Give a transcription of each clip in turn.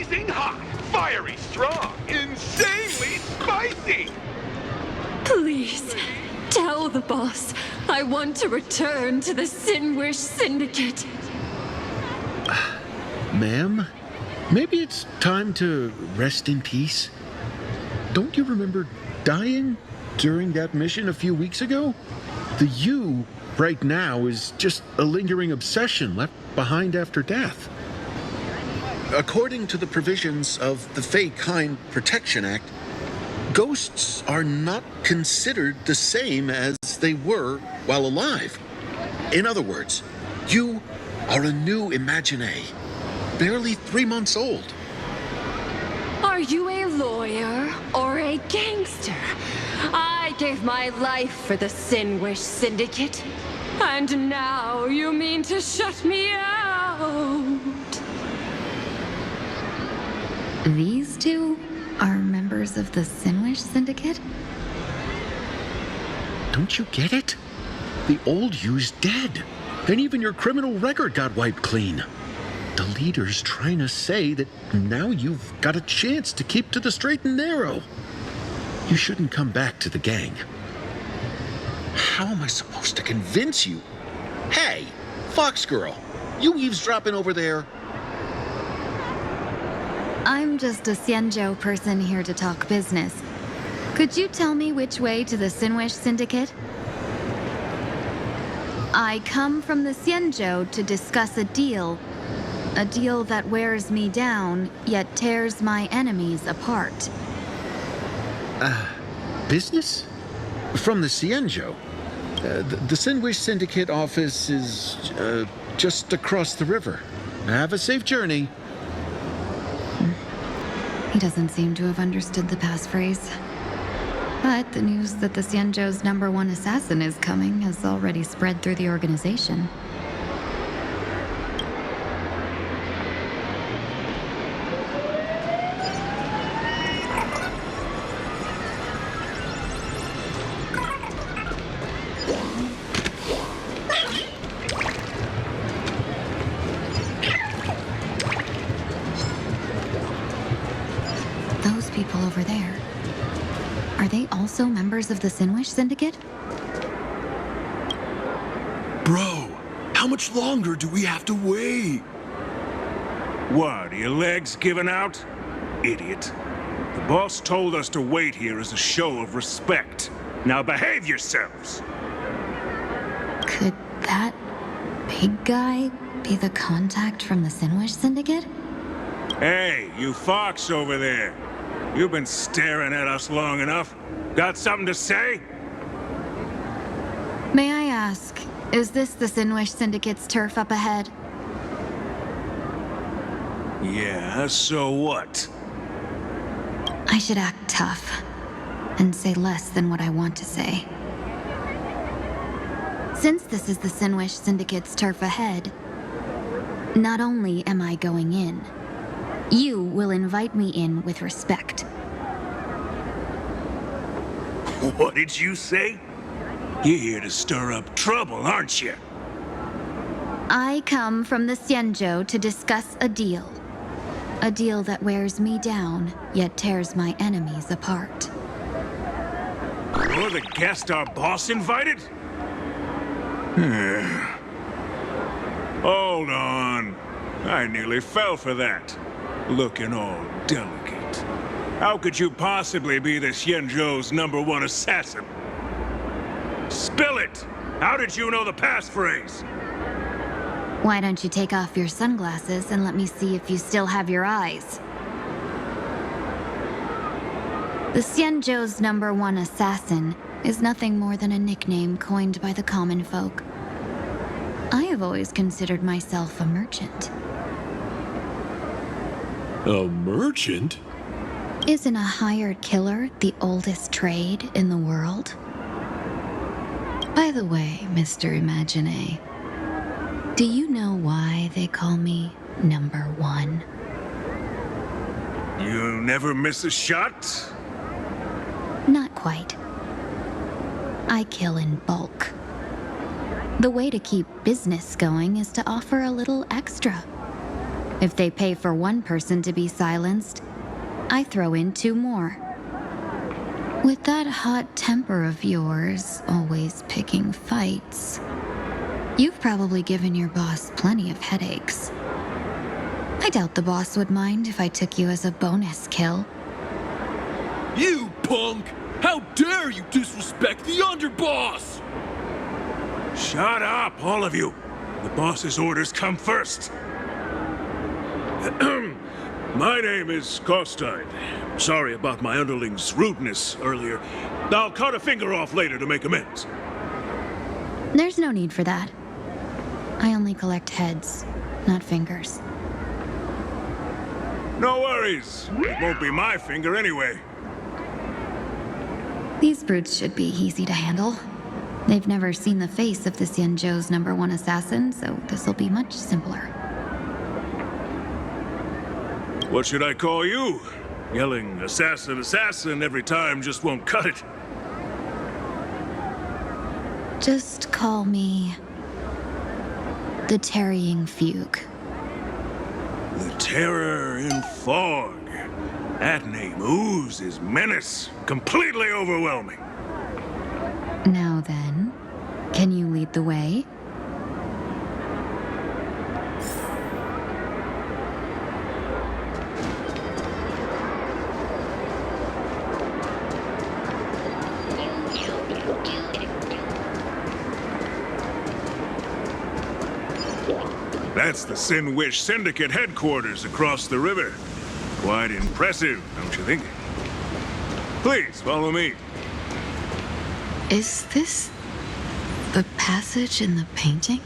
blazing hot, fiery strong, insanely spicy! Please, tell the boss I want to return to the Sinwish Syndicate. Ma'am, maybe it's time to rest in peace. Don't you remember dying during that mission a few weeks ago? The you right now is just a lingering obsession left behind after death. According to the provisions of the Fey Kind Protection Act, ghosts are not considered the same as they were while alive. In other words, you are a new Imagine, barely 3 months old. Are you a lawyer or a gangster? I gave my life for the Sinwish Syndicate, and now you mean to shut me out? These two are members of the Sinwish Syndicate? Don't you get it? The old you's dead, and even your criminal record got wiped clean. The leader's trying to say that now you've got a chance to keep to the straight and narrow. You shouldn't come back to the gang. How am I supposed to convince you? Hey, Fox Girl, you eavesdropping over there? I'm just a Xianzhou person here to talk business. Could you tell me which way to the Sinwish Syndicate? I come from the Xianzhou to discuss a deal. A deal that wears me down, yet tears my enemies apart. Business? From the Xianzhou. The Sinwish Syndicate office is just across the river. Have a safe journey. He doesn't seem to have understood the passphrase. But the news that the Xianzhou's #1 assassin is coming has already spread through the organization. Those people over there, are they also members of the Sinwish Syndicate? Bro, how much longer do we have to wait? What, are your legs giving out? Idiot. The boss told us to wait here as a show of respect. Now behave yourselves! Could that big guy be the contact from the Sinwish Syndicate? Hey, you fox over there. You've been staring at us long enough. Got something to say? May I ask, is this the Sinwish Syndicate's turf up ahead? Yeah, so what? I should act tough and say less than what I want to say. Since this is the Sinwish Syndicate's turf ahead, not only am I going in, you will invite me in with respect. What did you say? You're here to stir up trouble, aren't you? I come from the Xianzhou to discuss a deal. A deal that wears me down, yet tears my enemies apart. You're the guest our boss invited? Hold on. I nearly fell for that. Looking all delicate. How could you possibly be the Xianzhou's #1 assassin? Spill it! How did you know the passphrase? Why don't you take off your sunglasses and let me see if you still have your eyes? The Xianzhou's #1 assassin is nothing more than a nickname coined by the common folk. I have always considered myself a merchant. A merchant? Isn't a hired killer the oldest trade in the world? By the way, Mr. Imagine, do you know why they call me #1? You never miss a shot? Not quite. I kill in bulk. The way to keep business going is to offer a little extra. If they pay for one person to be silenced, I throw in 2 more. With that hot temper of yours, always picking fights, you've probably given your boss plenty of headaches. I doubt the boss would mind if I took you as a bonus kill. You punk! How dare you disrespect the underboss! Shut up, all of you. The boss's orders come first. My name is Kostine. Sorry about my underling's rudeness earlier. I'll cut a finger off later to make amends. There's no need for that. I only collect heads, not fingers. No worries. It won't be my finger anyway. These brutes should be easy to handle. They've never seen the face of the Xianzhou's #1 assassin, so this'll be much simpler. What should I call you? Yelling assassin, assassin every time just won't cut it. Just call me the Tarrying Fugue. The terror in fog. That name oozes menace. Completely overwhelming. Now then, can you lead the way? That's the Sinwish Syndicate headquarters across the river. Quite impressive, don't you think? Please, follow me. Is this the passage in the painting?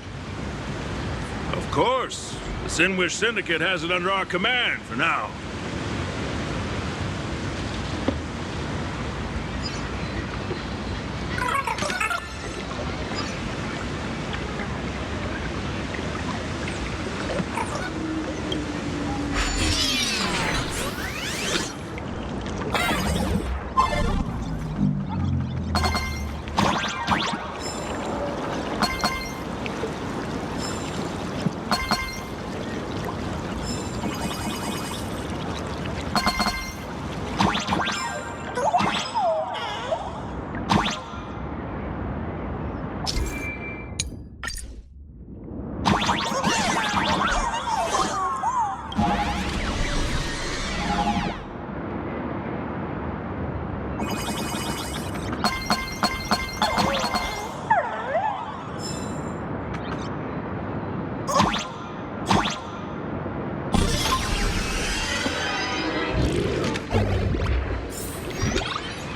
Of course. The Sinwish Syndicate has it under our command for now.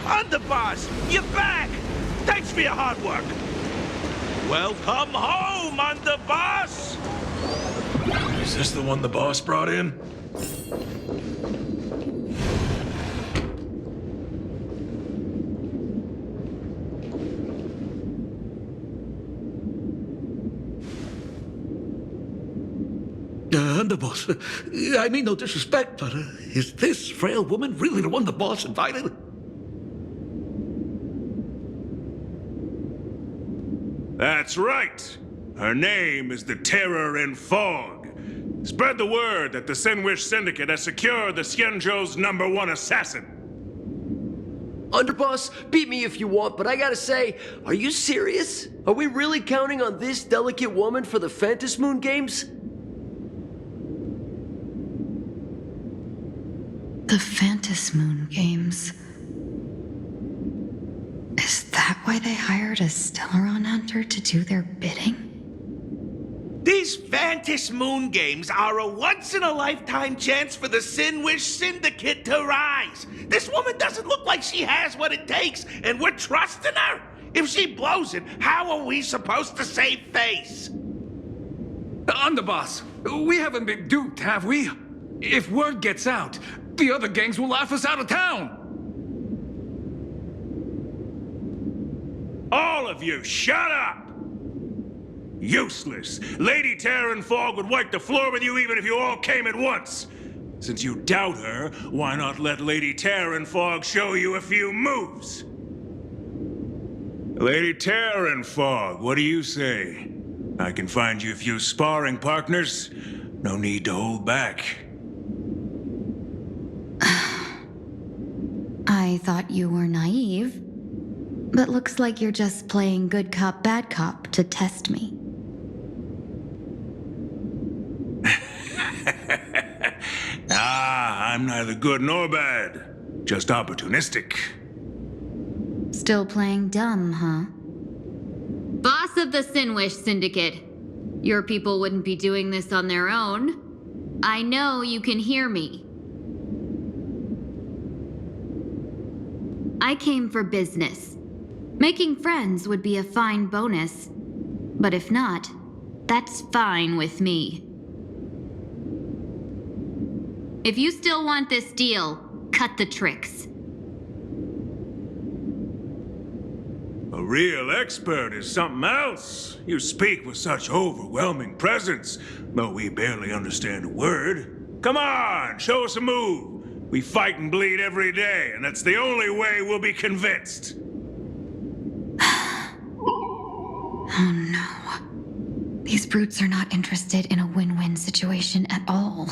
Underboss, you're back! Thanks for your hard work. Welcome home, Underboss! Is this the one the boss brought in? Underboss, I mean no disrespect, but is this frail woman really the one the boss invited? That's right. Her name is the Terror in Fog. Spread the word that the Sinwish Syndicate has secured the Xianzhou's #1 assassin. Underboss, beat me if you want, but I gotta say, are you serious? Are we really counting on this delicate woman for the Phantasmoon games? The Phantasmoon games. Is that why they hired a Stellaron hunter to do their bidding? These Phantasmoon games are a once-in-a-lifetime chance for the Sinwish Syndicate to rise. This woman doesn't look like she has what it takes, and we're trusting her. If she blows it, how are we supposed to save face? Underboss, we haven't been duped, have we? If word gets out, the other gangs will laugh us out of town. All of you, shut up! Useless. Lady Terran Fog would wipe the floor with you even if you all came at once. Since you doubt her, why not let Lady Terran Fog show you a few moves? Lady Terran Fog, what do you say? I can find you a few sparring partners. No need to hold back. I thought you were naive, but looks like you're just playing good cop, bad cop to test me. I'm neither good nor bad, just opportunistic. Still playing dumb, huh? Boss of the Sinwish Syndicate. Your people wouldn't be doing this on their own. I know you can hear me. I came for business. Making friends would be a fine bonus. But if not, that's fine with me. If you still want this deal, cut the tricks. A real expert is something else. You speak with such overwhelming presence, though we barely understand a word. Come on, show us a move. We fight and bleed every day, and that's the only way we'll be convinced. Oh no. These brutes are not interested in a win-win situation at all.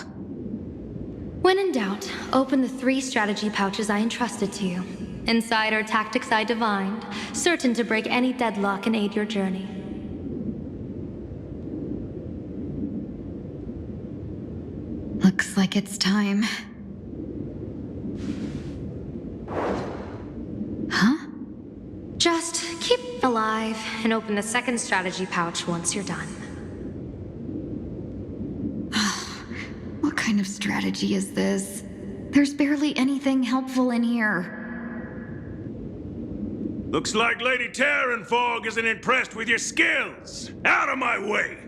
When in doubt, open the 3 strategy pouches I entrusted to you. Inside are tactics I divined, certain to break any deadlock and aid your journey. Looks like it's time. Huh? Just keep alive and open the 2nd strategy pouch once you're done. What kind of strategy is this? There's barely anything helpful in here. Looks like Lady Terranfog isn't impressed with your skills. Out of my way!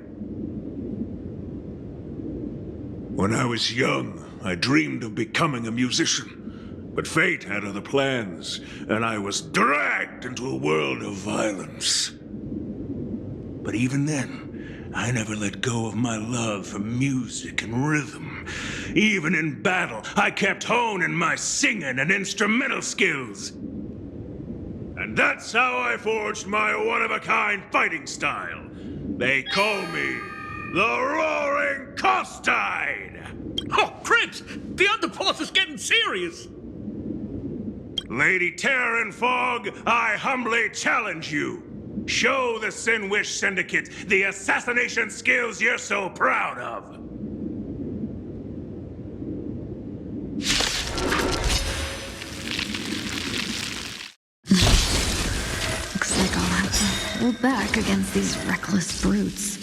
When I was young, I dreamed of becoming a musician. But fate had other plans, and I was dragged into a world of violence. But even then, I never let go of my love for music and rhythm. Even in battle, I kept honing my singing and instrumental skills. And that's how I forged my one-of-a-kind fighting style. They call me the Roaring Costide! Oh, Prince! The underboss is getting serious! Lady Terranfog, I humbly challenge you. Show the Sinwish Syndicate the assassination skills you're so proud of. Looks like I'll have to hold back against these reckless brutes.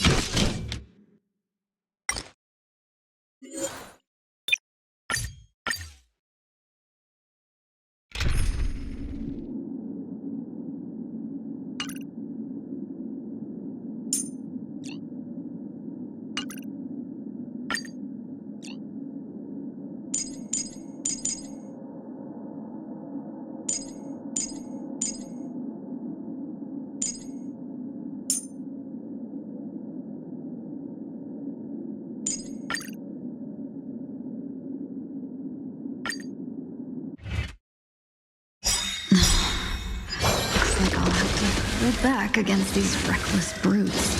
Back against these reckless brutes.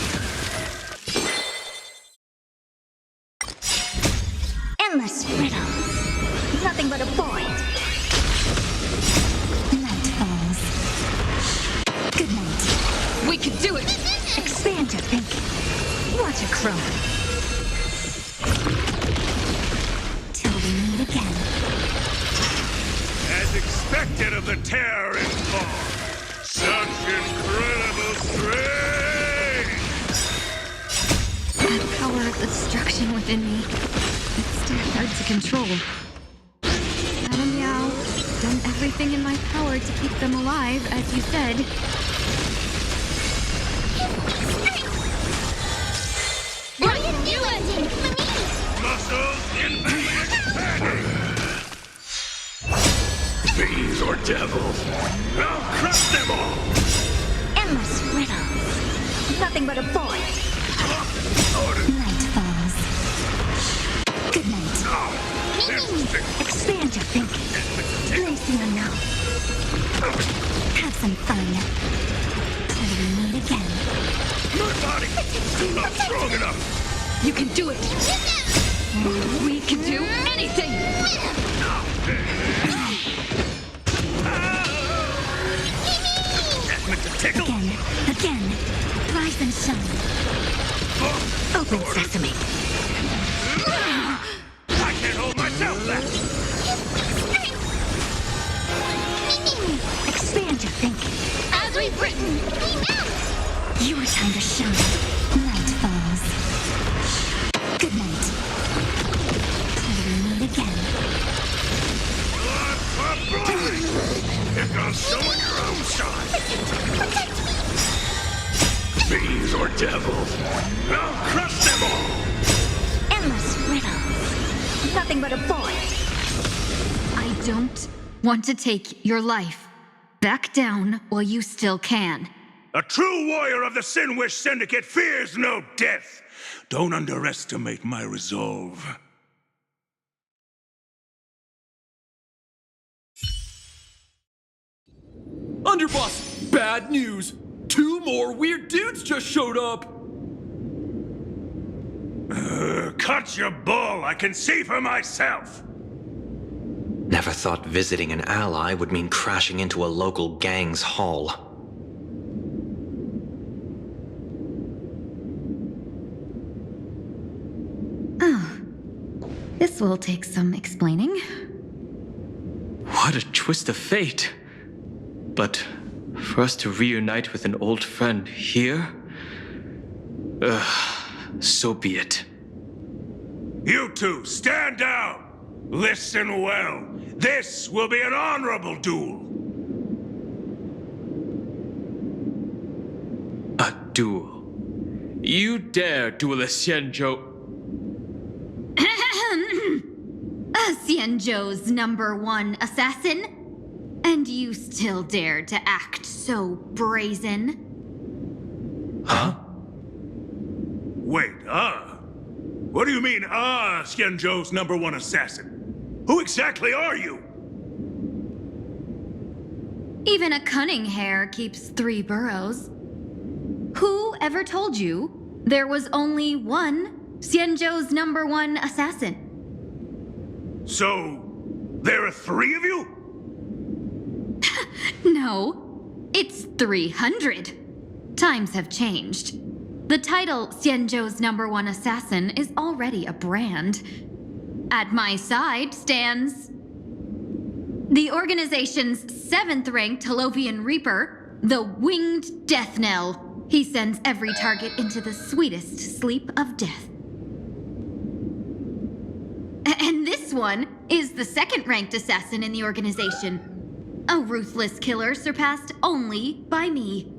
Endless riddles. Nothing but a void. Night falls. Good night. We can do it! Expand your thinking. Watch it grow. Till we meet again. As expected of the Terranfog. Such incredible strength! That power of destruction within me. It's still hard to control. Madam Yao, done everything in my power to keep them alive, as you said. What are you doing? Muscles infinitely expanding! Fiends or devils, I'll crush them all! Endless riddles. Nothing but a void. Night falls. Good night. Expand your thinking. Embrace the unknown. Have some fun. Till we meet again. My body still not strong enough! You can do it! We can do anything! That's meant to tickle. Again. Rise and shine. Open sesame. I can't hold myself back. Expand your thinking. As we've written! Your time to shine. Night falls. Good night. Till we meet again. Here comes someone your own side. Fiends or devils, I'll crush them all. Endless riddles. Nothing but a boy. I don't want to take your life. Back down while you still can. A true warrior of the Sinwish Syndicate fears no death. Don't underestimate my resolve. Underboss, bad news. 2 more weird dudes just showed up. Cut your bull. I can see for myself. Never thought visiting an ally would mean crashing into a local gang's hall. Oh. This will take some explaining. What a twist of fate. But for us to reunite with an old friend here? So be it. You two, stand down. Listen well. This will be an honorable duel. A duel. You dare duelist Xianzhou. Xianzhou's #1 assassin? And you still dare to act so brazen? Huh? Wait, What do you mean, Xianzhou's #1 assassin? Who exactly are you? Even a cunning hare keeps 3 burrows. Who ever told you there was only one Xianzhou's #1 assassin? So, there are 3 of you? No, it's 300. Times have changed. The title Xianzhou's #1 assassin is already a brand. At my side stands the organization's 7th-ranked Holovian Reaper, the Winged Death Knell. He sends every target into the sweetest sleep of death. And this one is the 2nd-ranked assassin in the organization. A ruthless killer surpassed only by me.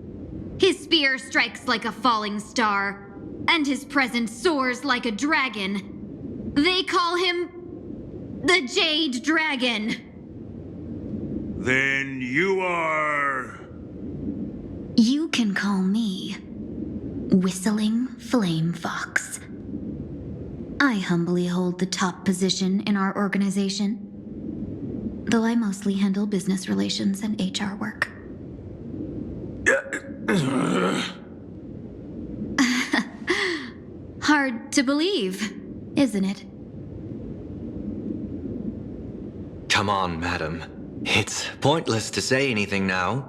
His spear strikes like a falling star, and his presence soars like a dragon. They call him the Jade Dragon. Then you are... You can call me Whistling Flame Fox. I humbly hold the top position in our organization, though I mostly handle business relations and HR work. Hard to believe, isn't it? Come on, madam. It's pointless to say anything now.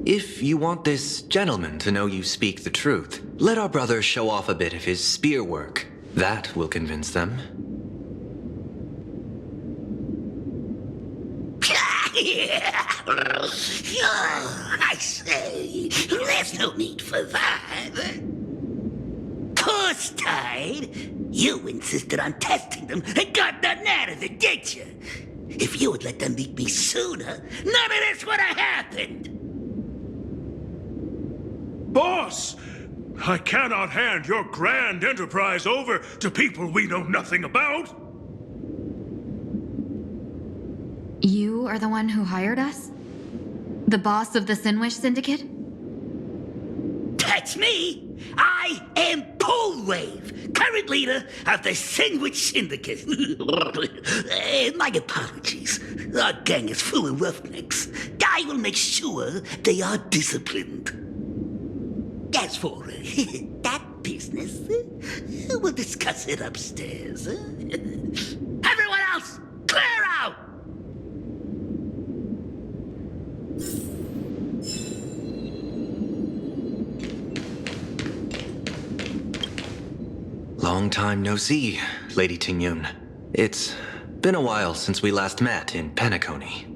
If you want this gentleman to know you speak the truth, let our brother show off a bit of his spear work. That will convince them. I say, there's no need for that. Toast-tied, you insisted on testing them and got nothing out of it, did you? If you had let them meet me sooner, none of this would have happened. Boss! I cannot hand your grand enterprise over to people we know nothing about. You are the one who hired us? The boss of the Sinwish Syndicate? That's me. I am Polwave, current leader of the Sandwich Syndicate. My apologies. Our gang is full of roughnecks. I will make sure they are disciplined. As for that business. We'll discuss it upstairs. Everyone else, clear out! Long time no see, Lady Tingyun. It's been a while since we last met in Penacony.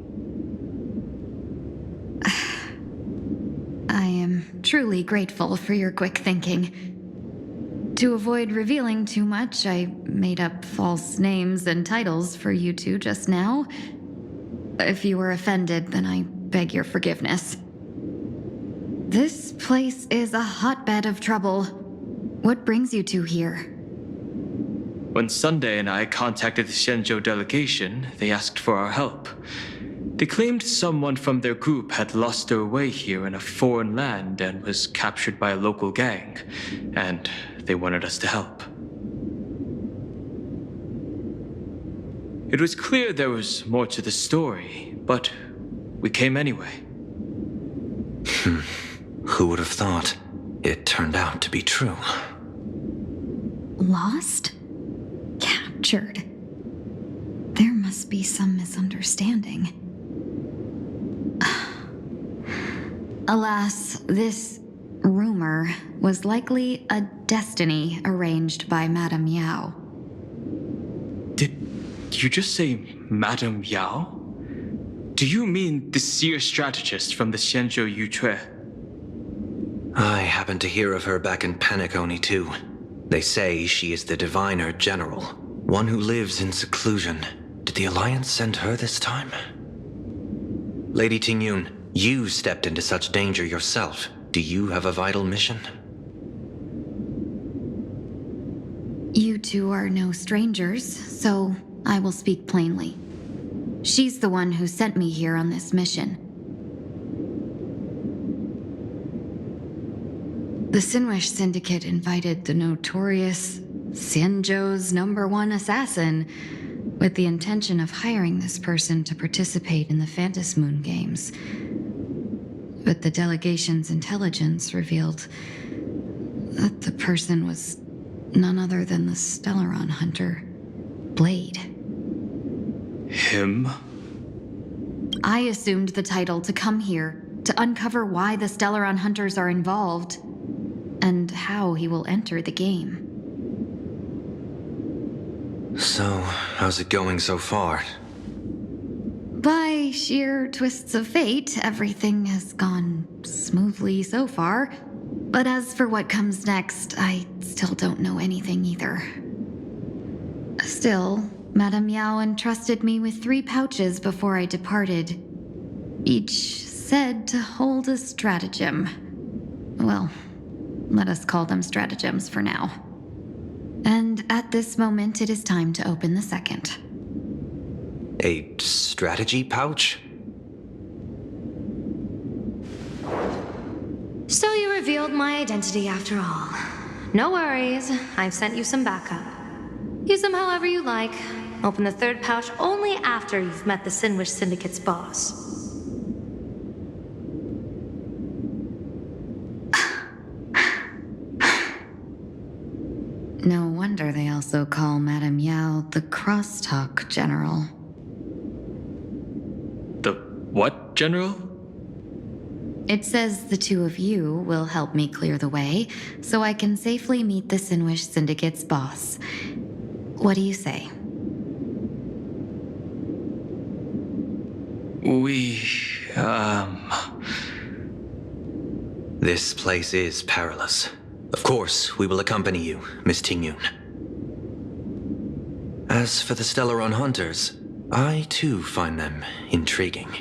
I am truly grateful for your quick thinking. To avoid revealing too much, I made up false names and titles for you two just now. If you were offended, then I beg your forgiveness. This place is a hotbed of trouble. What brings you two here? When Sunday and I contacted the Xianzhou delegation, they asked for our help. They claimed someone from their group had lost their way here in a foreign land and was captured by a local gang, and they wanted us to help. It was clear there was more to the story, but we came anyway. Who would have thought? It turned out to be true. Lost? Captured? There must be some misunderstanding. Alas, this rumor was likely a destiny arranged by Madame Yao. Did you just say Madame Yao? Do you mean the seer strategist from the Xianzhou Yutue? I happened to hear of her back in Penacony too. They say she is the diviner general, one who lives in seclusion. Did the Alliance send her this time? Lady Tingyun, you stepped into such danger yourself. Do you have a vital mission? You two are no strangers, so I will speak plainly. She's the one who sent me here on this mission. The Sinwish Syndicate invited the notorious Xianzhou's #1 assassin with the intention of hiring this person to participate in the Phantasmoon Games. But the delegation's intelligence revealed that the person was none other than the Stellaron hunter, Blade. Him? I assumed the title to come here to uncover why the Stellaron hunters are involved and how he will enter the game. So, how's it going so far? By sheer twists of fate, everything has gone smoothly so far. But as for what comes next, I still don't know anything either. Still, Madame Yao entrusted me with 3 pouches before I departed. Each said to hold a stratagem. Well, let us call them stratagems for now. And at this moment, it is time to open the second. A strategy pouch? So you revealed my identity after all. No worries, I've sent you some backup. Use them however you like. Open the 3rd pouch only after you've met the Sinwish Syndicate's boss. No wonder they also call Madame Yao the Crosstalk General. The what, General? It says the 2 of you will help me clear the way, so I can safely meet the Sinwish Syndicate's boss. What do you say? This place is perilous. Of course, we will accompany you, Miss Tingyun. As for the Stellaron hunters, I too find them intriguing.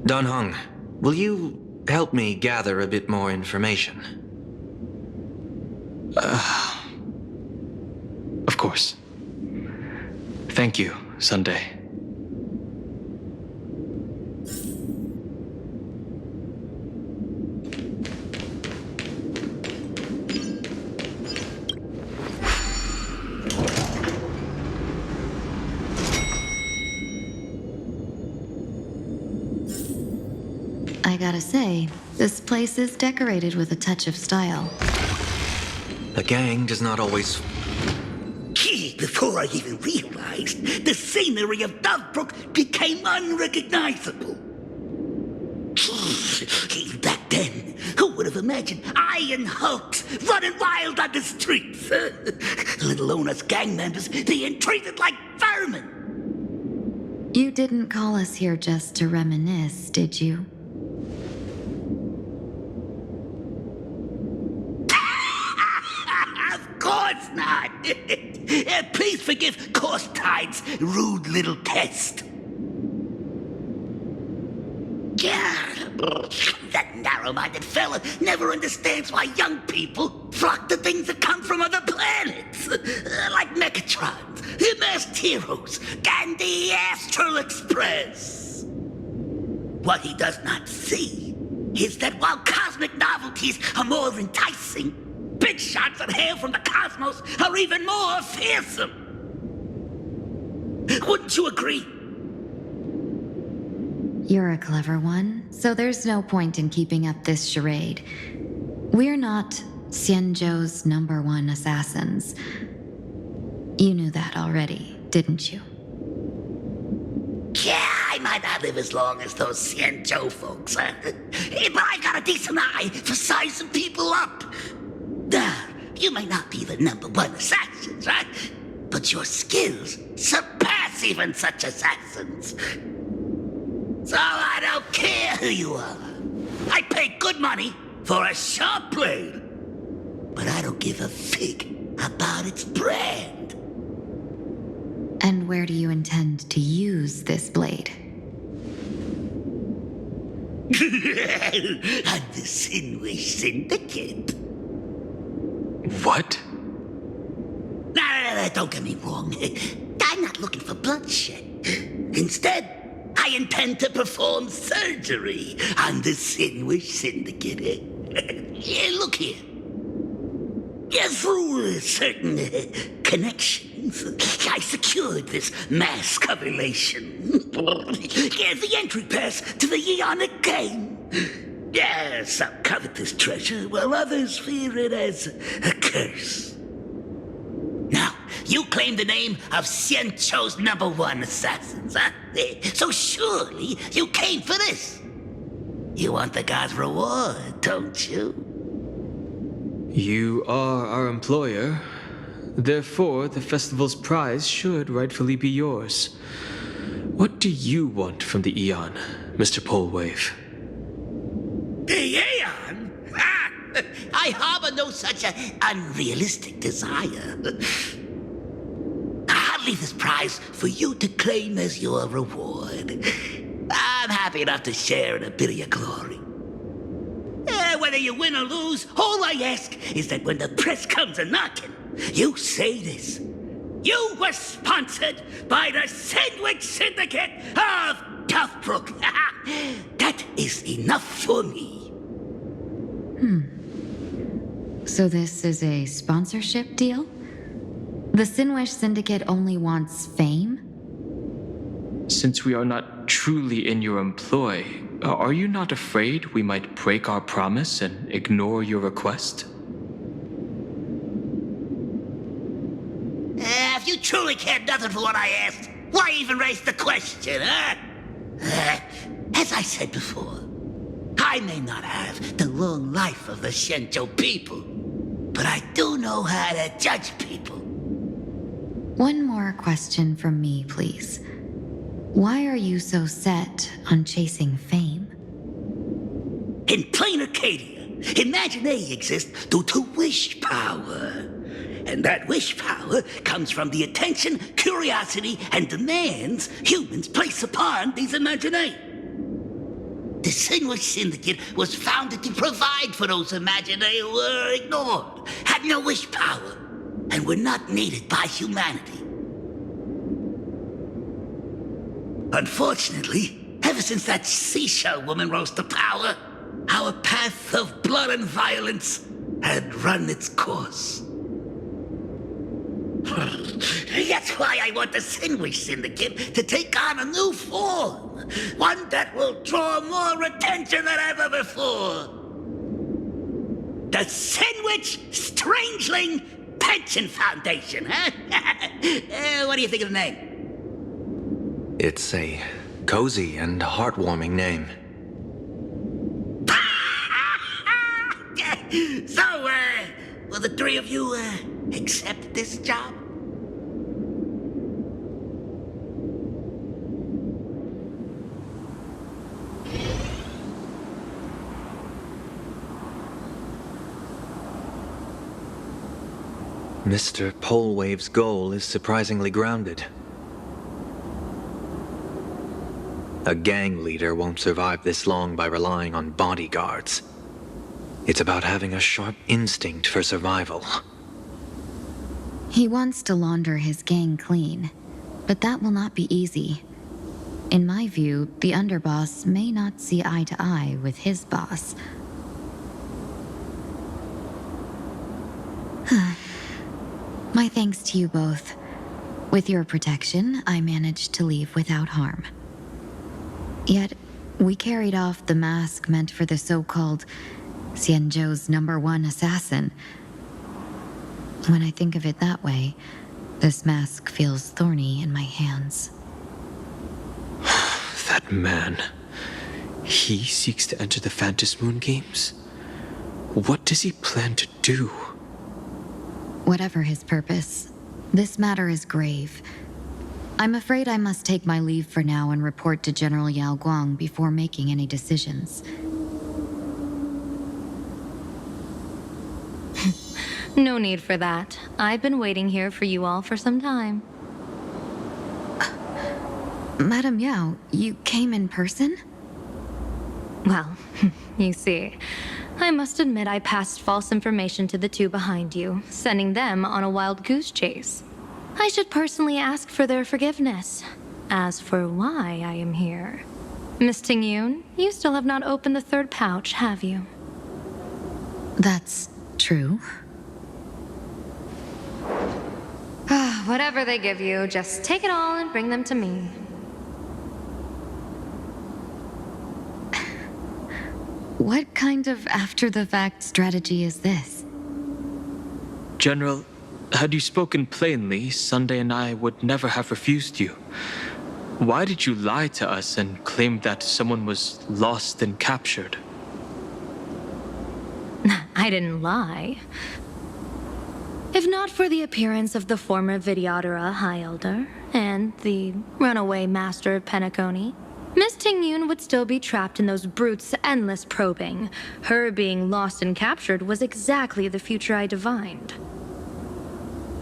Dan Heng, will you help me gather a bit more information? Of course. Thank you, Sunday. I gotta say, this place is decorated with a touch of style. A gang does not always... Before I even realized, the scenery of Dovebrook became unrecognizable. Back then, who would have imagined Iron Hulks running wild on the streets? Let alone us gang members being treated like vermin. You didn't call us here just to reminisce, did you? Of course not. Please forgive Corstide's rude little test. That narrow-minded fella never understands why young people flock to things that come from other planets. Like Mechatrons, Masked Heroes, and the Astral Express. What he does not see is that while cosmic novelties are more enticing, big shots that hail from the cosmos are even more fearsome. Wouldn't you agree? You're a clever one, so there's no point in keeping up this charade. We're not Xianzhou's #1 assassins. You knew that already, didn't you? Yeah, I might not live as long as those Xianzhou folks, but I got a decent eye for sizing people up. You may not be the #1 assassins, right? But your skills surpass even such assassins. So I don't care who you are. I pay good money for a sharp blade. But I don't give a fig about its brand. And where do you intend to use this blade? On the Sinwish Syndicate. What? No, don't get me wrong. I'm not looking for bloodshed. Instead, I intend to perform surgery on the Sinwish Syndicate. Look here. Through certain connections, I secured this mass coagulation. The entry pass to the Eonic game. Some covet this treasure, while others fear it as a curse. Now, you claim the name of Xianzhou's #1 assassins, huh? So surely you came for this. You want the god's reward, don't you? You are our employer. Therefore, the festival's prize should rightfully be yours. What do you want from the Eon, Mr. Polewave? The Aeon? I harbor no such unrealistic desire. I'll leave this prize for you to claim as your reward. I'm happy enough to share in a bit of your glory. Whether you win or lose, all I ask is that when the press comes a-knocking, you say this. You were sponsored by the Sandwich Syndicate of Dovebrook. That is enough for me. So this is a sponsorship deal? The Sinwish Syndicate only wants fame? Since we are not truly in your employ, are you not afraid we might break our promise and ignore your request? If you truly cared nothing for what I asked, why even raise the question, huh? As I said before, I may not have the long life of the Xianzhou people, but I do know how to judge people. One more question from me, please. Why are you so set on chasing fame? In plain Arcadia, Imaginea exists due to wish power. And that wish power comes from the attention, curiosity, and demands humans place upon these Imaginea. The Sinwish Syndicate was founded to provide for those Imaginea who were ignored, had no wish power, and were not needed by humanity. Unfortunately, ever since that seashell woman rose to power, our path of blood and violence had run its course. That's why I want the Sinwish Syndicate to take on a new form. One that will draw more attention than ever before. The Sandwich Strangeling Pension Foundation, huh? What do you think of the name? It's a cozy and heartwarming name. So, will the three of you, accept this job? Mr. Polewave's goal is surprisingly grounded. A gang leader won't survive this long by relying on bodyguards. It's about having a sharp instinct for survival. He wants to launder his gang clean, but that will not be easy. In my view, the underboss may not see eye to eye with his boss. My thanks to you both. With your protection, I managed to leave without harm. Yet, we carried off the mask meant for the so-called Xianzhou's #1 assassin. When I think of it that way, this mask feels thorny in my hands. That man. He seeks to enter the Phantom Moon Games? What does he plan to do? Whatever his purpose, this matter is grave. I'm afraid I must take my leave for now and report to General Yao Guang before making any decisions. No need for that. I've been waiting here for you all for some time. Madam Yao, you came in person? Well, you see, I must admit I passed false information to the two behind you, sending them on a wild goose chase. I should personally ask for their forgiveness. As for why I am here, Miss Tingyun, you still have not opened the third pouch, have you? That's true. Whatever they give you, just take it all and bring them to me. What kind of after-the-fact strategy is this? General, had you spoken plainly, Sunday and I would never have refused you. Why did you lie to us and claim that someone was lost and captured? I didn't lie. If not for the appearance of the former Vidyadhara High Elder and the runaway Master of Penacony, Miss Tingyun would still be trapped in those brutes' endless probing. Her being lost and captured was exactly the future I divined.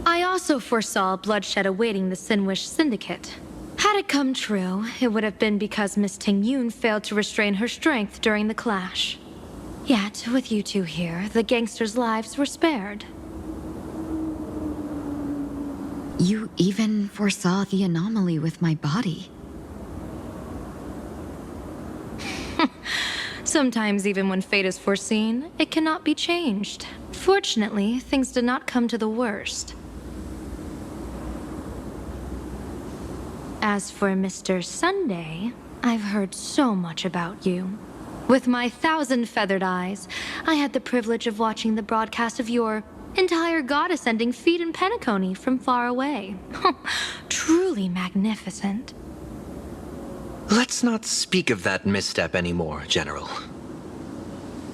I also foresaw bloodshed awaiting the Sinwish Syndicate. Had it come true, it would have been because Miss Tingyun failed to restrain her strength during the clash. Yet, with you two here, the gangsters' lives were spared. You even foresaw the anomaly with my body. Sometimes, even when fate is foreseen, it cannot be changed. Fortunately, things did not come to the worst. As for Mr. Sunday, I've heard so much about you. With my 1,000 feathered eyes, I had the privilege of watching the broadcast of your entire god-ascending feat in Penacony from far away. Truly magnificent. Let's not speak of that misstep anymore, General.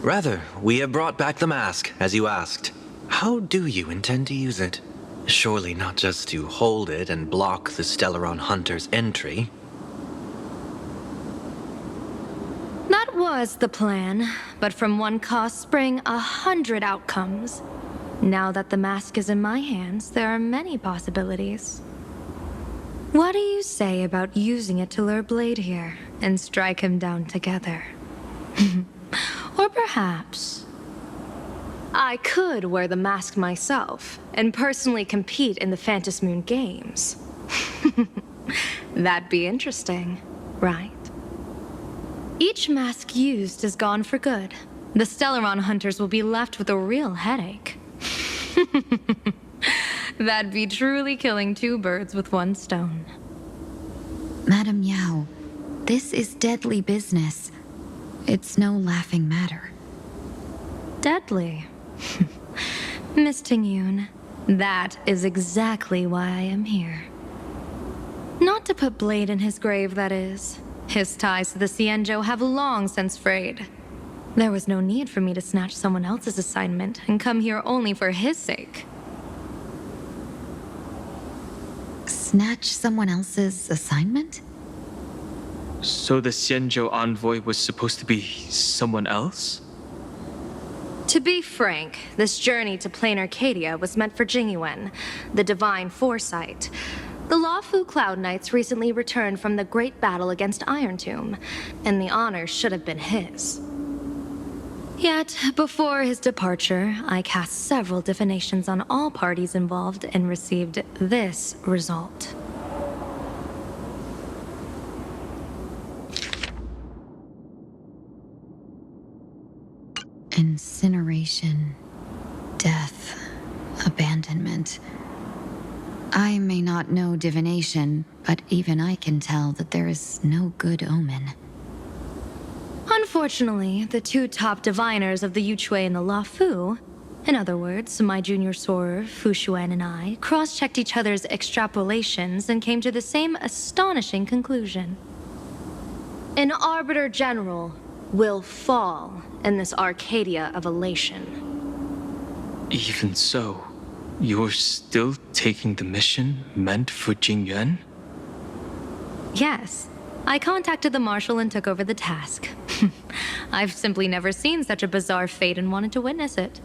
Rather, we have brought back the mask, as you asked. How do you intend to use it? Surely not just to hold it and block the Stellaron Hunter's entry. That was the plan, but from one cause sprang 100 outcomes. Now that the mask is in my hands, there are many possibilities. What do you say about using it to lure Blade here and strike him down together? Or perhaps I could wear the mask myself and personally compete in the Phantom Moon Games. That'd be interesting, right? Each mask used is gone for good. The Stellaron hunters will be left with a real headache. That'd be truly killing two birds with one stone. Madam Yao, this is deadly business. It's no laughing matter. Deadly? Miss Tingyun, that is exactly why I am here. Not to put blade in his grave, that is. His ties to the Xianzhou have long since frayed. There was no need for me to snatch someone else's assignment and come here only for his sake. Snatch someone else's assignment? So the Xianzhou envoy was supposed to be someone else? To be frank, this journey to plain Arcadia was meant for Jingyuan, the divine foresight. The Luofu Cloud Knights recently returned from the great battle against Iron Tomb, and the honor should have been his. Yet, before his departure, I cast several divinations on all parties involved and received this result. Incineration, death, abandonment. I may not know divination, but even I can tell that there is no good omen. Unfortunately, the two top diviners of the Yuchui and the Luofu, in other words, my junior soarer, Fu Xuan, and I, cross-checked each other's extrapolations and came to the same astonishing conclusion. An Arbiter General will fall in this Arcadia of elation. Even so, you're still taking the mission meant for Jingyuan? Yes. I contacted the Marshal and took over the task. I've simply never seen such a bizarre fate and wanted to witness it.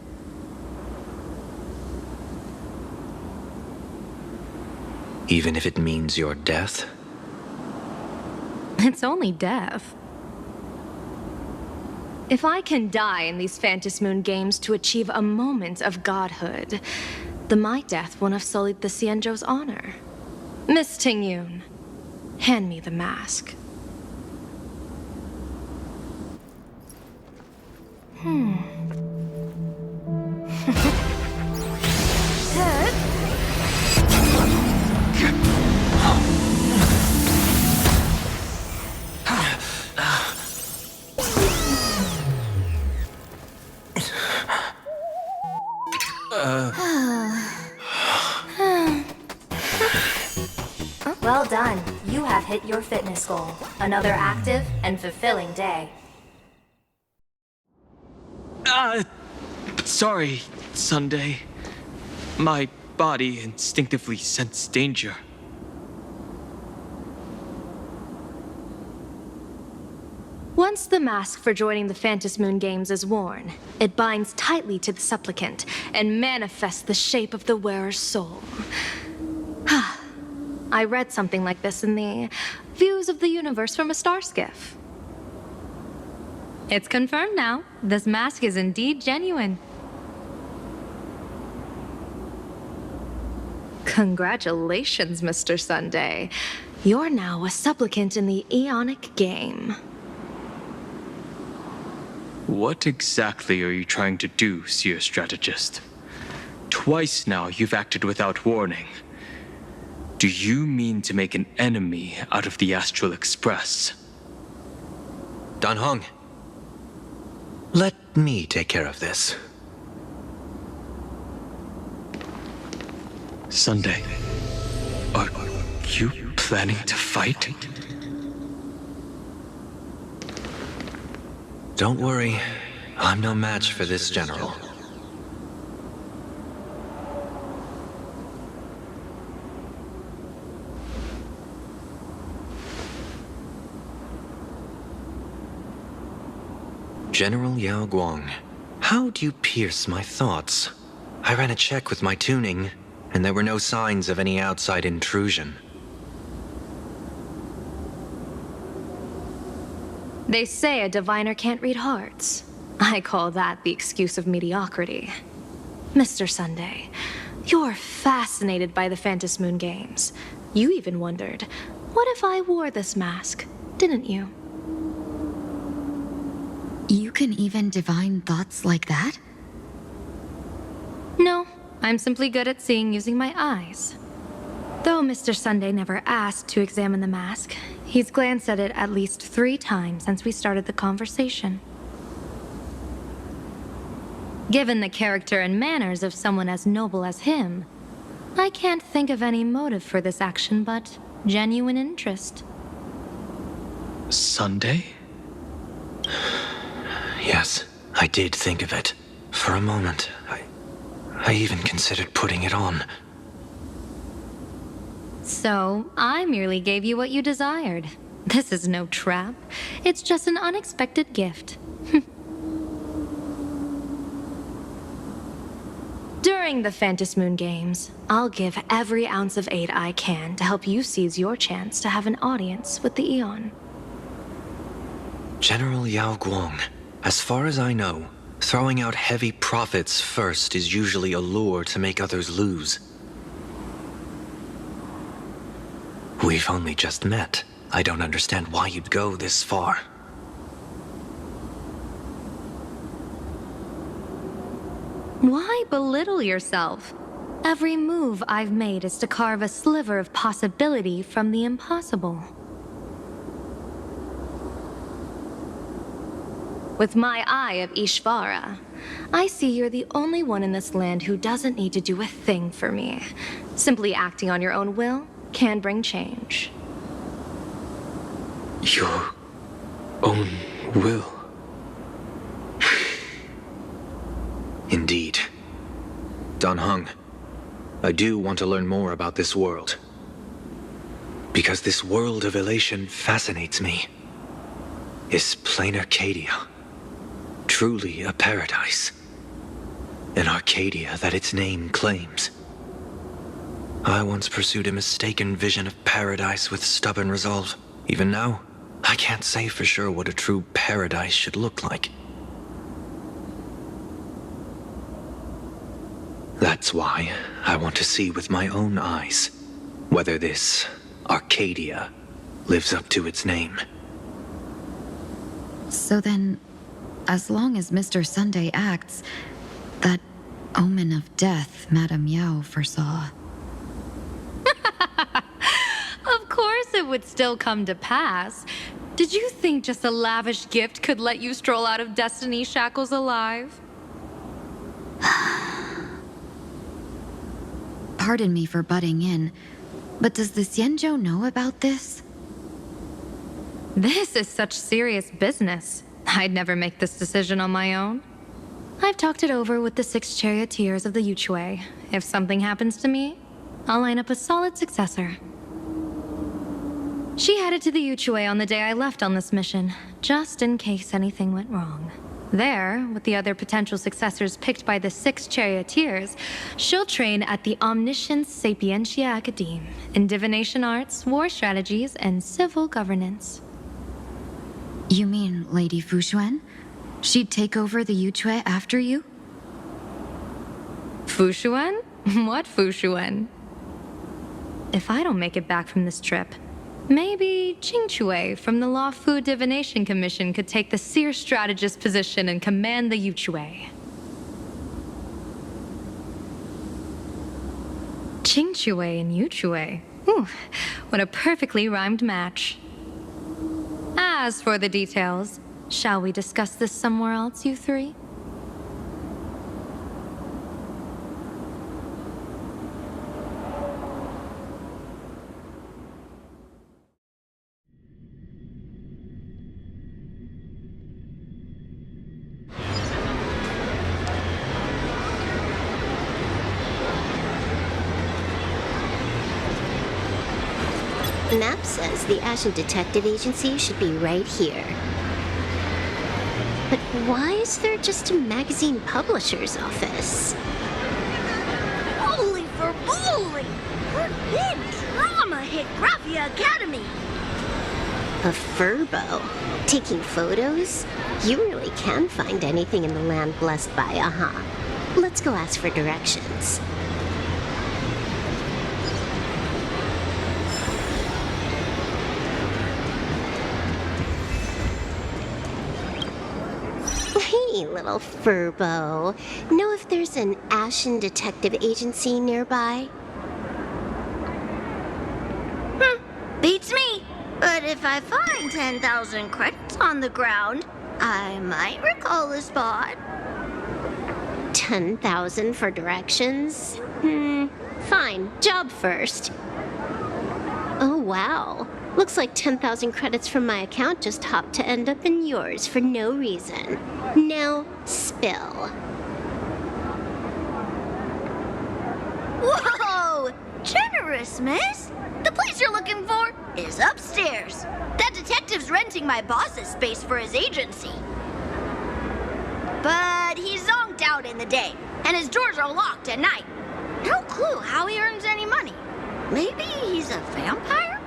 Even if it means your death? It's only death. If I can die in these Phantom Moon games to achieve a moment of godhood, then my death won't have sullied the Xianzhou's honor. Miss Tingyun, hand me the mask. Well done. You have hit your fitness goal. Another active and fulfilling day. Sorry, Sunday. My body instinctively sensed danger. Once the mask for joining the Phantom Moon games is worn, it binds tightly to the supplicant and manifests the shape of the wearer's soul. I read something like this in the Views of the Universe from a Star Skiff. It's confirmed now. This mask is indeed genuine. Congratulations, Mr. Sunday. You're now a supplicant in the Aeonic game. What exactly are you trying to do, Seer Strategist? Twice now you've acted without warning. Do you mean to make an enemy out of the Astral Express? Dan Heng, let me take care of this. Sunday, are you planning to fight? Don't worry, I'm no match for this general. General Yao Guang, how do you pierce my thoughts? I ran a check with my tuning, and there were no signs of any outside intrusion. They say a diviner can't read hearts. I call that the excuse of mediocrity. Mr. Sunday, you're fascinated by the Phantom Moon games. You even wondered, what if I wore this mask, didn't you? You can even divine thoughts like that? No, I'm simply good at seeing using my eyes. Though Mr. Sunday never asked to examine the mask, he's glanced at it at least 3 times since we started the conversation. Given the character and manners of someone as noble as him, I can't think of any motive for this action but genuine interest. Sunday? Yes, I did think of it. For a moment, I even considered putting it on. So, I merely gave you what you desired. This is no trap. It's just an unexpected gift. During the Phantasmoon Games, I'll give every ounce of aid I can to help you seize your chance to have an audience with the Eon. General Yao Guang, as far as I know, throwing out heavy profits first is usually a lure to make others lose. We've only just met. I don't understand why you'd go this far. Why belittle yourself? Every move I've made is to carve a sliver of possibility from the impossible. With my eye of Ishvara, I see you're the only one in this land who doesn't need to do a thing for me. Simply acting on your own will can bring change. Your own will? Indeed. Dan Heng, I do want to learn more about this world. Because this world of elation fascinates me. Is plain Arcadia truly a paradise? An Arcadia that its name claims? I once pursued a mistaken vision of paradise with stubborn resolve. Even now, I can't say for sure what a true paradise should look like. That's why I want to see with my own eyes whether this Arcadia lives up to its name. So then, as long as Mr. Sunday acts, that omen of death Madame Yao foresaw. Of course it would still come to pass. Did you think just a lavish gift could let you stroll out of Destiny's shackles alive? Pardon me for butting in, but does the Xianzhou know about this? This is such serious business. I'd never make this decision on my own. I've talked it over with the 6 charioteers of the Yuchue. If something happens to me, I'll line up a solid successor. She headed to the Yuchue on the day I left on this mission, just in case anything went wrong. There, with the other potential successors picked by the 6 charioteers, she'll train at the Omniscience Sapientia Academe in divination arts, war strategies, and civil governance. You mean Lady Fushuan? She'd take over the Yuchue after you? Fushuan? What Fushuan? If I don't make it back from this trip, maybe Qingchue from the Law Fu Divination Commission could take the seer strategist position and command the Yuchue. Qingchue and Yuchue. Ooh, what a perfectly rhymed match. As for the details, shall we discuss this somewhere else, you three? Map says the Ashen Detective Agency should be right here. But why is there just a magazine publisher's office? Holy for bowling! Forbid drama hit Graphia Academy! A furbo? Taking photos? You really can find anything in the land blessed by Aha. Let's go ask for directions. Hey, little furbo. Know if there's an Ashen Detective Agency nearby? Beats me. But if I find 10,000 credits on the ground, I might recall the spot. 10,000 for directions? Fine. Job first. Oh, wow. Looks like 10,000 credits from my account just hopped to end up in yours for no reason. Now, spill. Whoa! Generous, miss. The place you're looking for is upstairs. That detective's renting my boss's space for his agency. But he's zonked out in the day, and his doors are locked at night. No clue how he earns any money. Maybe he's a vampire?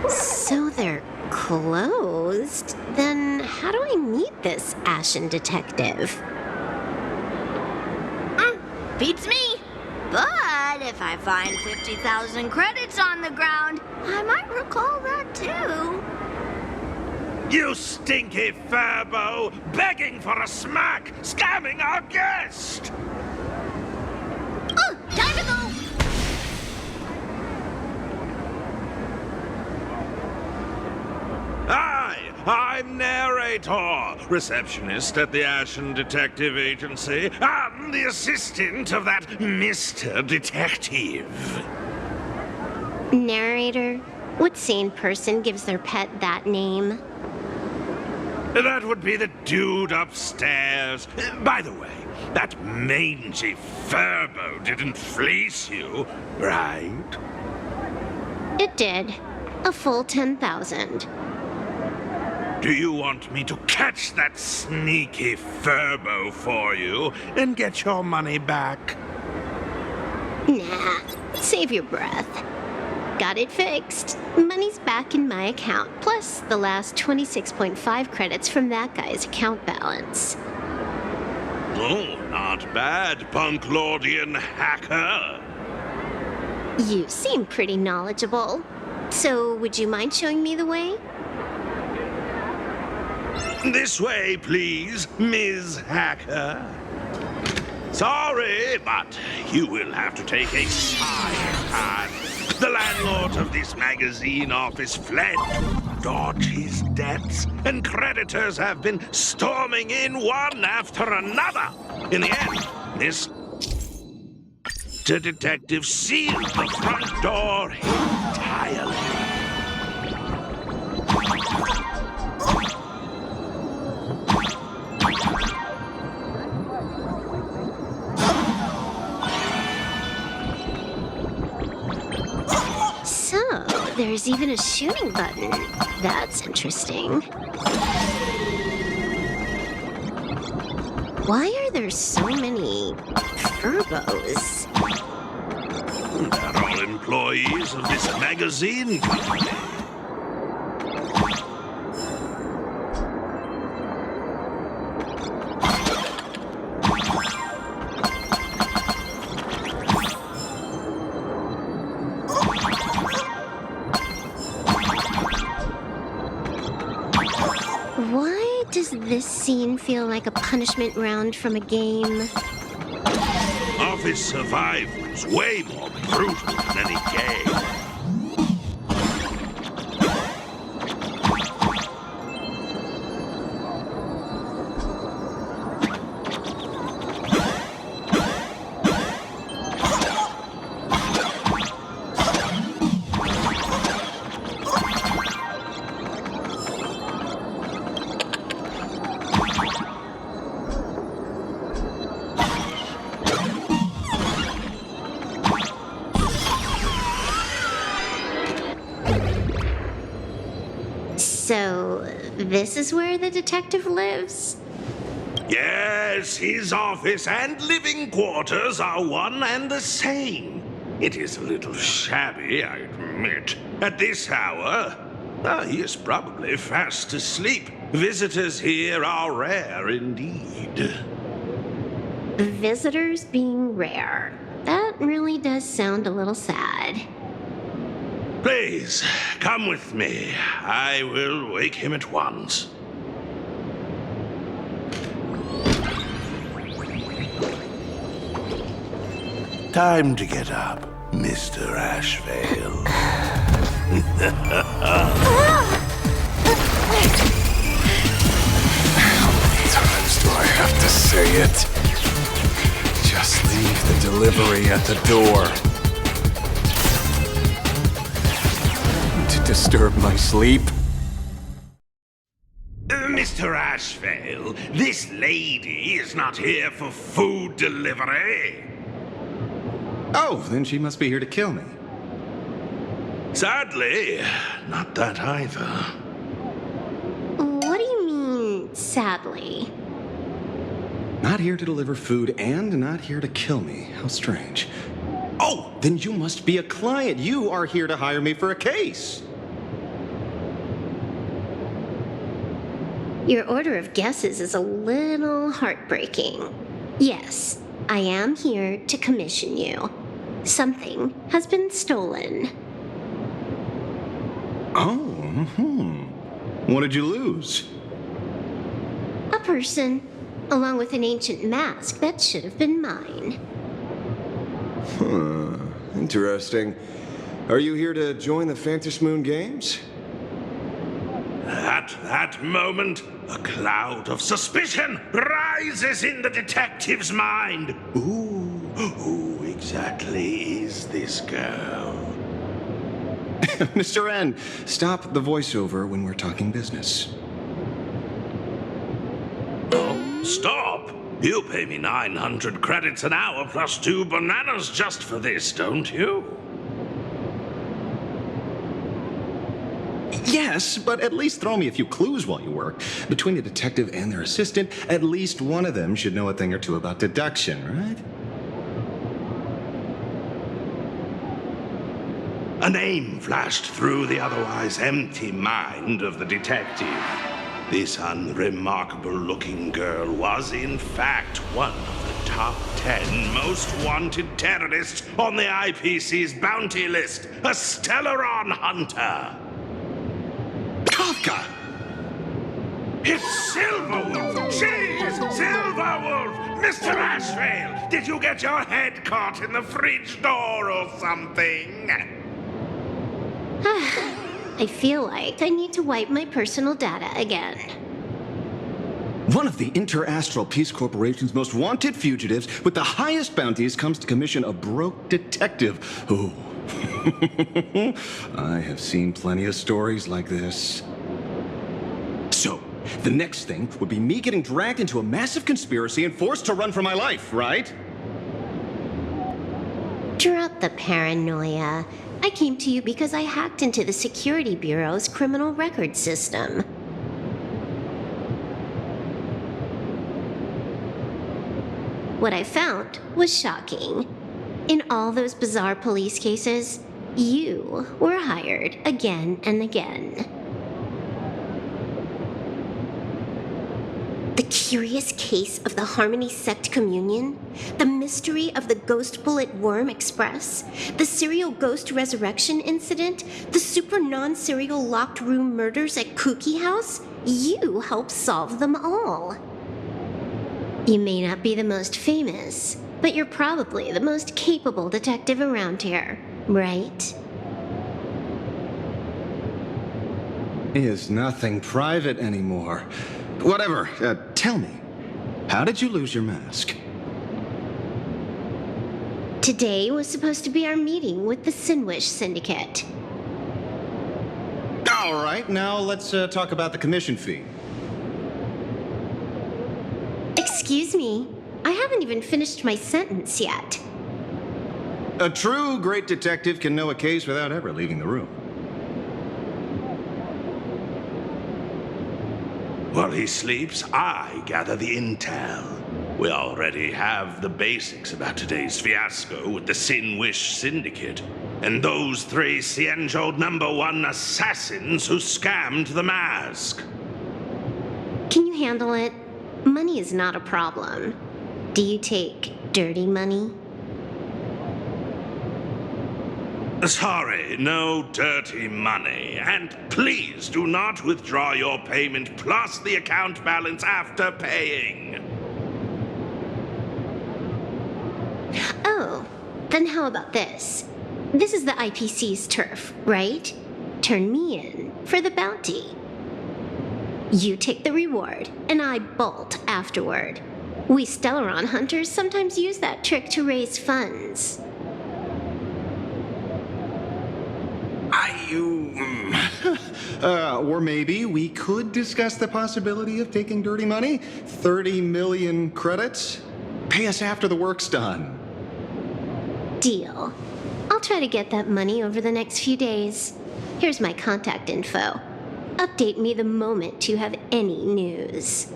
So they're closed? Then how do I meet this ashen detective? Beats me. But if I find 50,000 credits on the ground, I might recall that too. You stinky furbo! Begging for a smack! Scamming our guest! Oh, time to go! Hi, I'm Narrator, receptionist at the Ashen Detective Agency. I'm the assistant of that Mr. Detective. Narrator? What sane person gives their pet that name? That would be the dude upstairs. By the way, that mangy furbo didn't fleece you, right? It did. A full 10,000. Do you want me to catch that sneaky furbo for you and get your money back? Nah, save your breath. Got it fixed. Money's back in my account, plus the last 26.5 credits from that guy's account balance. Oh, not bad, punk lordian hacker. You seem pretty knowledgeable. So, would you mind showing me the way? This way, please, Ms. Hacker. Sorry, but you will have to take a side path. The landlord of this magazine office fled to dodge his debts, and creditors have been storming in one after another. In the end, Mr. Detective sealed the front door entirely. So, there's even a shooting button. That's interesting. Why are there so many furbos? They're all employees of this magazine company. Why does this scene feel like a punishment round from a game? Office survival's way more brutal than any game. So, this is where the detective lives? Yes, his office and living quarters are one and the same. It is a little shabby, I admit. At this hour, he is probably fast asleep. Visitors here are rare indeed. Visitors being rare. That really does sound a little sad. Please, come with me. I will wake him at once. Time to get up, Mr. Ashvale. Time story. it. Just leave the delivery at the door. To disturb my sleep? Mr. Ashvale, this lady is not here for food delivery. Oh, then she must be here to kill me. Sadly, not that either. What do you mean, sadly? Not here to deliver food and not here to kill me. How strange. Oh, then you must be a client. You are here to hire me for a case. Your order of guesses is a little heartbreaking. Yes, I am here to commission you. Something has been stolen. Oh, What did you lose? A person, along with an ancient mask that should have been mine. Interesting. Are you here to join the Phantom Moon Games? At that moment, a cloud of suspicion rises in the detective's mind. Who exactly is this girl? Mr. N, stop the voiceover when we're talking business. Oh, stop! You pay me 900 credits an hour plus 2 bananas just for this, don't you? Yes, but at least throw me a few clues while you work. Between the detective and their assistant, at least one of them should know a thing or two about deduction, right? A name flashed through the otherwise empty mind of the detective. This unremarkable-looking girl was, in fact, one of the top 10 most wanted terrorists on the IPC's bounty list, a Stellaron hunter. Kafka! It's Silverwolf! She's Silverwolf! Mr. Ashvale, did you get your head caught in the fridge door or something? I feel like I need to wipe my personal data again. One of the Interastral Peace Corporation's most wanted fugitives with the highest bounties comes to commission a broke detective. Oh, I have seen plenty of stories like this. So, the next thing would be me getting dragged into a massive conspiracy and forced to run for my life, right? Drop the paranoia. I came to you because I hacked into the Security Bureau's criminal record system. What I found was shocking. In all those bizarre police cases, you were hired again and again. The curious case of the Harmony Sect Communion, the mystery of the Ghost Bullet Worm Express, the serial ghost resurrection incident, the super non-serial locked room murders at Kooky House, you helped solve them all. You may not be the most famous, but you're probably the most capable detective around here, right? Is nothing private anymore. Whatever, tell me, how did you lose your mask? Today was supposed to be our meeting with the Sinwish Syndicate. All right, now let's talk about the commission fee. Excuse me, I haven't even finished my sentence yet. A true great detective can know a case without ever leaving the room. While he sleeps, I gather the intel. We already have the basics about today's fiasco with the Sinwish Syndicate, and those 3 Xianzhou #1 assassins who scammed the mask. Can you handle it? Money is not a problem. Do you take dirty money? Sorry, no dirty money. And please do not withdraw your payment plus the account balance after paying. Oh, then how about this? This is the IPC's turf, right? Turn me in for the bounty. You take the reward, and I bolt afterward. We Stellaron hunters sometimes use that trick to raise funds. Or maybe we could discuss the possibility of taking dirty money? 30 million credits? Pay us after the work's done. Deal. I'll try to get that money over the next few days. Here's my contact info. Update me the moment you have any news.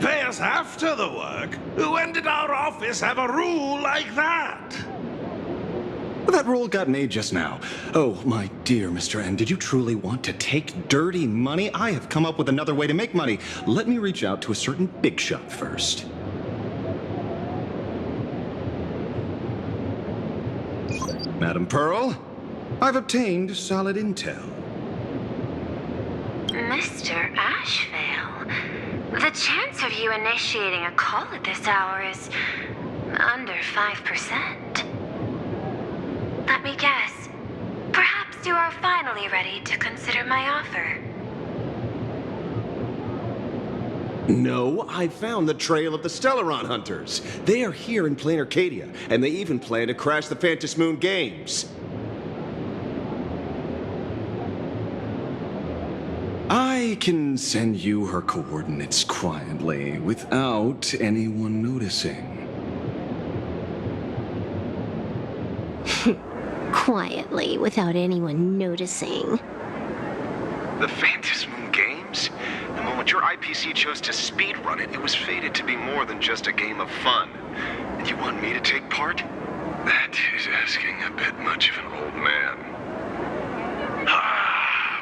Pay us after the work? When did our office have a rule like that? That rule got made just now. Oh, my dear Mr. N, did you truly want to take dirty money? I have come up with another way to make money. Let me reach out to a certain big shot first. Madam Pearl, I've obtained solid intel. Mr. Ashvale, the chance of you initiating a call at this hour is under 5%. Let me guess. Perhaps you are finally ready to consider my offer. No, I found the trail of the Stellaron hunters. They are here in plain Arcadia, and they even plan to crash the Phantom Moon Games. I can send you her coordinates quietly, without anyone noticing. Quietly, without anyone noticing. The Phantom Moon Games? The moment your IPC chose to speedrun it, it was fated to be more than just a game of fun. And you want me to take part? That is asking a bit much of an old man.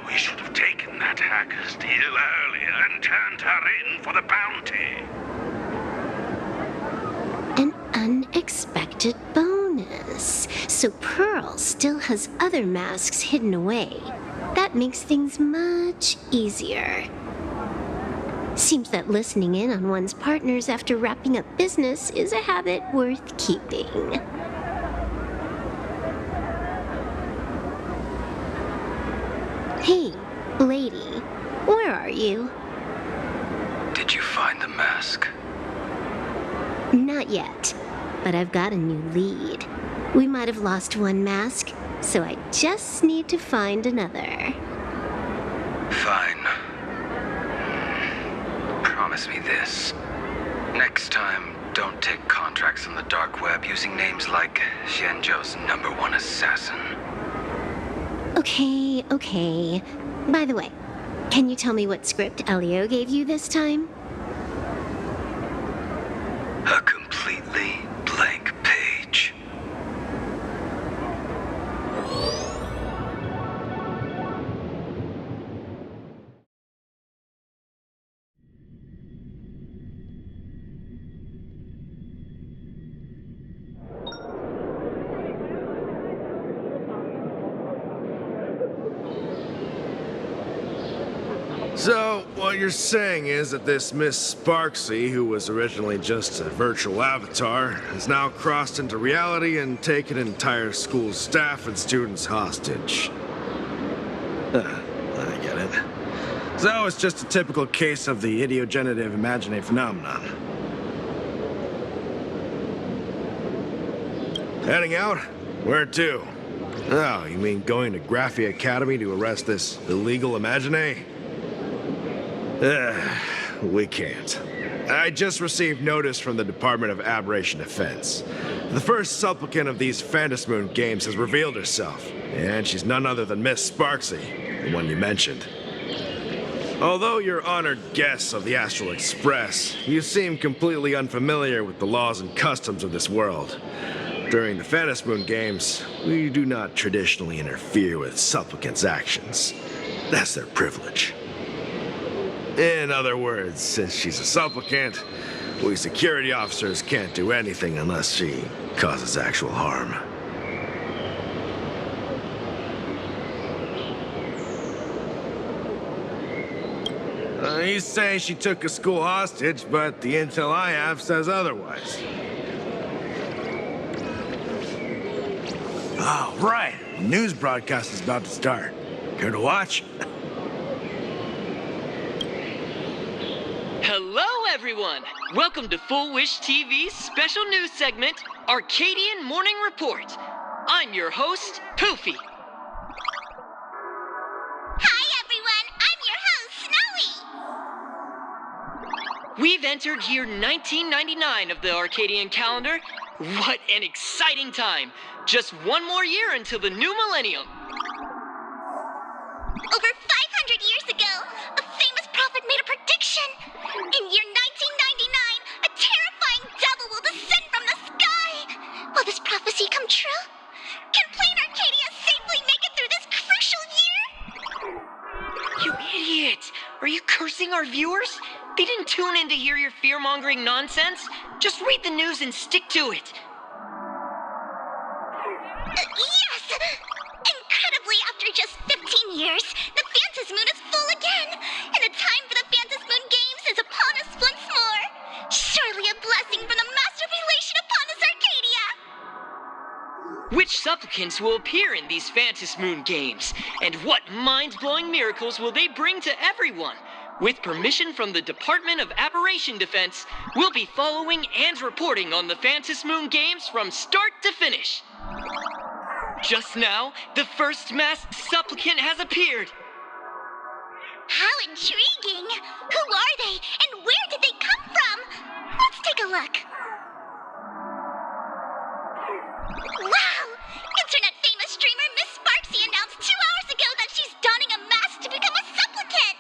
We should have taken that hacker's deal earlier and turned her in for the bounty. An unexpected bonus. So Pearl still has other masks hidden away. That makes things much easier. Seems that listening in on one's partners after wrapping up business is a habit worth keeping. Hey, lady, where are you? Did you find the mask? Not yet, but I've got a new lead. We might have lost one mask, so I just need to find another. Fine. Promise me this. Next time, don't take contracts on the dark web using names like Xianzhou's #1 assassin. Okay. By the way, can you tell me what script Elio gave you this time? A completely blank page. So, what you're saying is that this Miss Sparksy, who was originally just a virtual avatar, has now crossed into reality and taken an entire school staff and students hostage. I get it. So, it's just a typical case of the idiogenerative imaginary phenomenon. Heading out? Where to? Oh, you mean going to Graphia Academy to arrest this illegal imaginary? We can't. I just received notice from the Department of Aberration Defense. The first supplicant of these Phantom Moon Games has revealed herself, and she's none other than Miss Sparksy, the one you mentioned. Although you're honored guests of the Astral Express, you seem completely unfamiliar with the laws and customs of this world. During the Phantom Moon Games, we do not traditionally interfere with supplicants' actions. That's their privilege. In other words, since she's a supplicant, we security officers can't do anything unless she causes actual harm. You say she took a school hostage, but the intel I have says otherwise. Oh, right. The news broadcast is about to start. Care to watch? everyone! Welcome to Full Wish TV's special news segment, Arcadian Morning Report. I'm your host, Poofy. Hi, everyone! I'm your host, Snowy! We've entered year 1999 of the Arcadian calendar. What an exciting time! Just one more year until the new millennium. Over 500 years ago, a famous prophet made a prediction. In year 1999, a terrifying devil will descend from the sky. Will this prophecy come true? Can Plain Arcadia safely make it through this crucial year? You idiot! Are you cursing our viewers? They didn't tune in to hear your fear-mongering nonsense. Just read the news and stick to it. Yes! Incredibly, after just 15 years, the Phantas Moon is full again, and the time for the Phantas Moon Games is upon us once more. Surely a blessing from the Master Relation upon us, Arcadia! Which supplicants will appear in these Phantas Moon Games? And what mind-blowing miracles will they bring to everyone? With permission from the Department of Aberration Defense, we'll be following and reporting on the Phantas Moon Games from start to finish. Just now, the first masked supplicant has appeared. How intriguing! Who are they, and where did they come from? Let's take a look. Wow! Internet-famous streamer Miss Sparksy announced 2 hours ago that she's donning a mask to become a supplicant!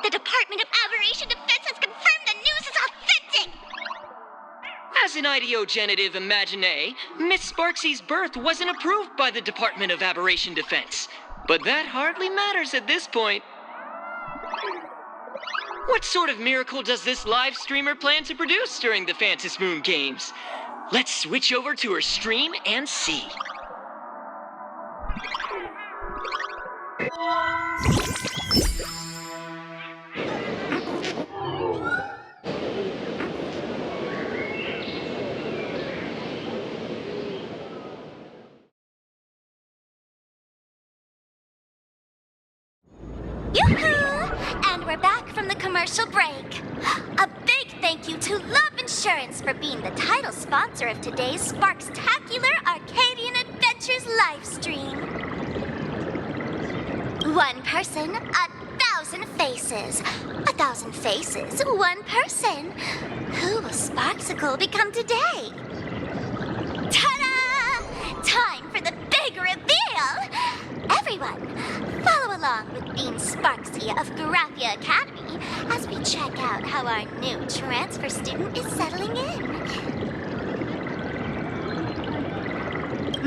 The Department of Aberration Defense has confirmed the news is authentic! As an ideogenitive imagine, Miss Sparksy's birth wasn't approved by the Department of Aberration Defense. But that hardly matters at this point. What sort of miracle does this live streamer plan to produce during the Phantas Moon Games? Let's switch over to her stream and see. Yoo-hoo! And we're back from the commercial break. A big thank you to Love Insurance for being the title sponsor of today's Sparkstacular Arcadian Adventures live stream. One person, 1,000 faces. 1,000 faces, one person. Who will Sparksicle become today? Ta-da! Time for the big reveal! Everyone, follow along with Dean Sparksy of Graphia Academy as we check out how our new transfer student is settling in.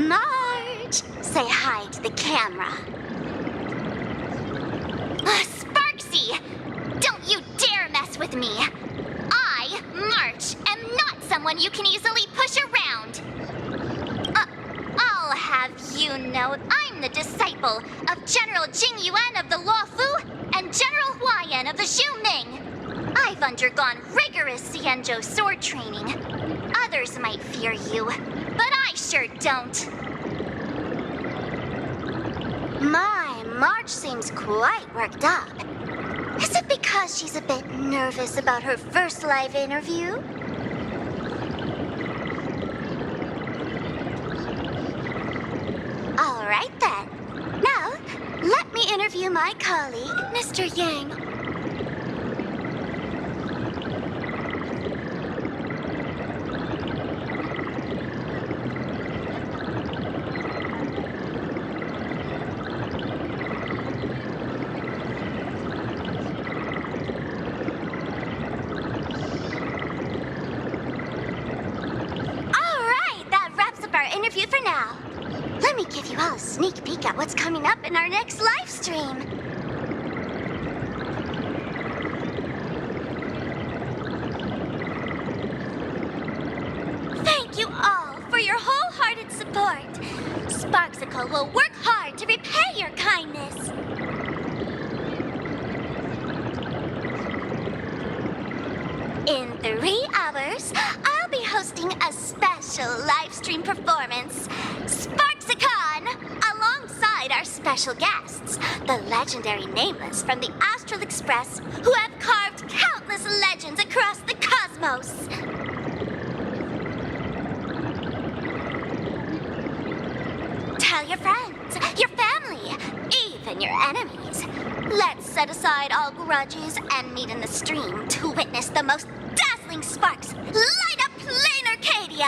Marge, say hi to the camera. Sparksy, don't you dare mess with me. I, Marge, am not someone you can easily push around. I'll have you know I'm the disciple of General Jing Yuan of the Luofu and General Huayan of the Xu Ming. I've undergone rigorous Xianzhou sword training. Others might fear you, but I sure don't. My, Marge seems quite worked up. Is it because she's a bit nervous about her first live interview? All right then. Now, let me interview my colleague, Mr. Yang. All right, that wraps up our interview for now. Let me give you all a sneak peek at what's coming up in our next live stream. Thank you all for your wholehearted support. Sparksicle will work hard to repay your kindness. In 3 hours, I'll be hosting a special live stream performance, Sparksicon, alongside our special guests, the legendary Nameless from the Astral Express, who have carved countless legends across the cosmos. Tell your friends, your family, even your enemies. Let's set aside all grudges and meet in the stream to witness the most dazzling sparks light up Plain Arcadia.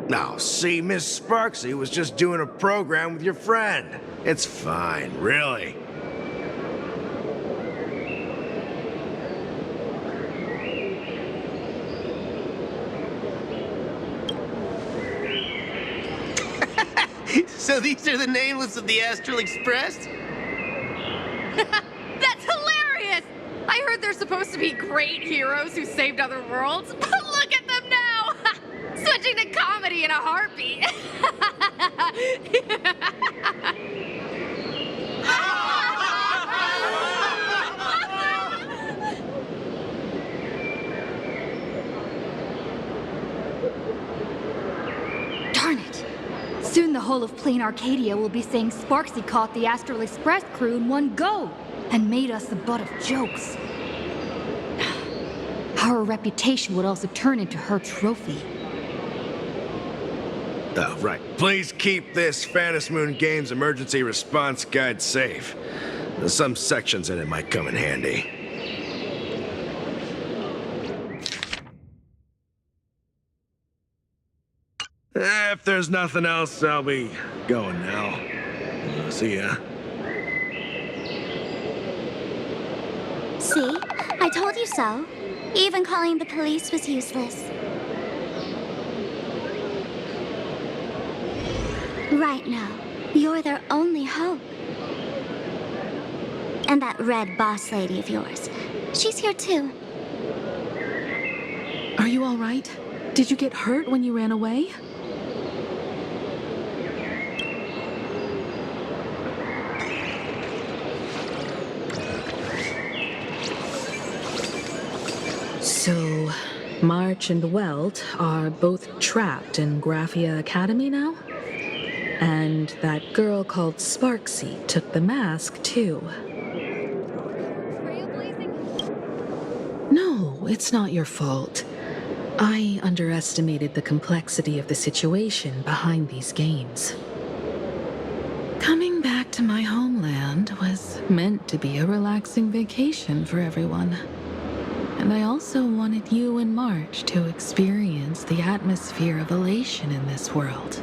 Now, see, Miss Sparksy was just doing a program with your friend. It's fine, really. So these are the Nameless of the Astral Express? That's hilarious! I heard they're supposed to be great heroes who saved other worlds, but look at them now! Switching to comedy in a heartbeat. Darn it! Soon the whole of Plain Arcadia will be saying Sparksy caught the Astral Express crew in one go and made us the butt of jokes. Our reputation would also turn into her trophy. Oh, right. Please keep this Phantom Moon Games emergency response guide safe. Some sections in it might come in handy. If there's nothing else, I'll be going now. See ya. See? I told you so. Even calling the police was useless. Right now, you're their only hope. And that red boss lady of yours, she's here too. Are you all right? Did you get hurt when you ran away? So, March and Welt are both trapped in Graphia Academy now? And that girl called Sparksy took the mask, too. No, it's not your fault. I underestimated the complexity of the situation behind these games. Coming back to my homeland was meant to be a relaxing vacation for everyone. And I also wanted you and March to experience the atmosphere of elation in this world.